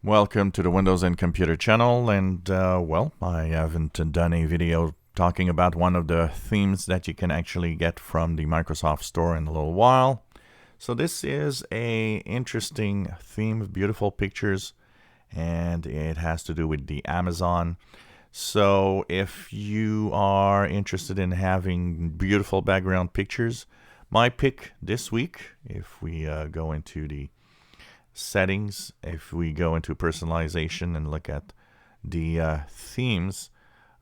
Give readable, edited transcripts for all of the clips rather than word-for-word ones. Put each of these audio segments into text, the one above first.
Welcome to the Windows and Computer channel, and well, I haven't done a video talking about one of the themes that you can actually get from the Microsoft Store in a little while. So this is a interesting theme of beautiful pictures, and it has to do with the Amazon. So if you are interested in having beautiful background pictures, my pick this week, if we go into the settings, if we go into personalization and look at the themes,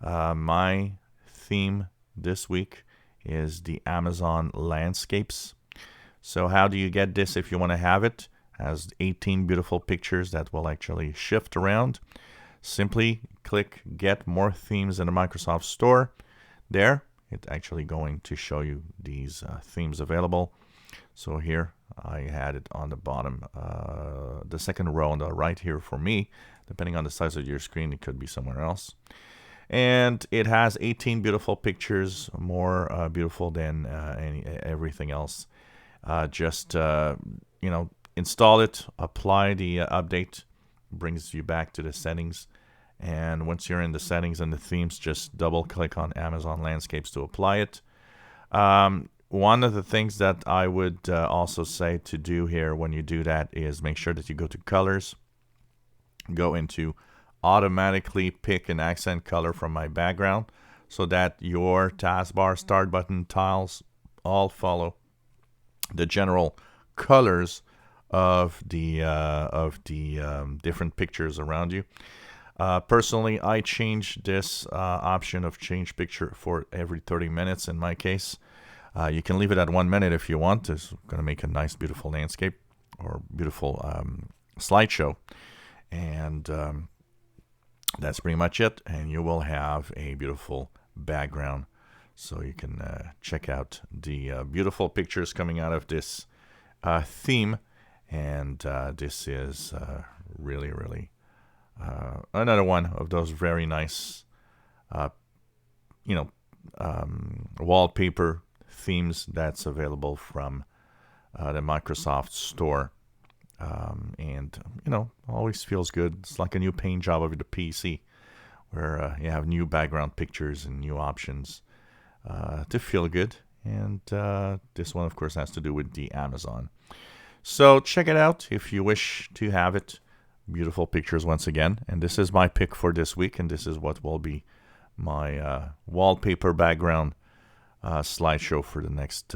my theme this week is the Amazon landscapes. So how do you get this if you want to have it? It has 18 beautiful pictures that will actually shift around. Simply click get more themes in the Microsoft Store. There, it's actually going to show you these themes available. So here I had it on the bottom, the second row on the right here for me. Depending on the size of your screen, it could be somewhere else. And it has 18 beautiful pictures, more beautiful than everything else. Just install it, apply the update, brings you back to the settings. And once you're in the settings and the themes, just double click on Amazon Landscapes to apply it. One of the things that I would also say to do here when you do that is make sure that you go to colors, go into automatically pick an accent color from my background so that your taskbar, start button, tiles all follow the general colors of the different pictures around you. Personally, I change this option of change picture for every 30 minutes in my case. You can leave it at 1 minute if you want. It's going to make a nice, beautiful landscape or beautiful slideshow. And that's pretty much it. And you will have a beautiful background. So you can check out the beautiful pictures coming out of this theme. And this is really, really another one of those very nice, wallpaper themes that's available from the Microsoft Store. And always feels good. It's like a new paint job over the PC where you have new background pictures and new options to feel good. And this one, of course, has to do with the Amazon. So check it out if you wish to have it. Beautiful pictures once again. And this is my pick for this week. And this is what will be my wallpaper background slideshow for the next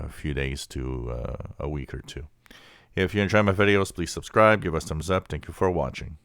few days to a week or two. If you enjoy my videos, please subscribe, give us thumbs up. Thank you for watching.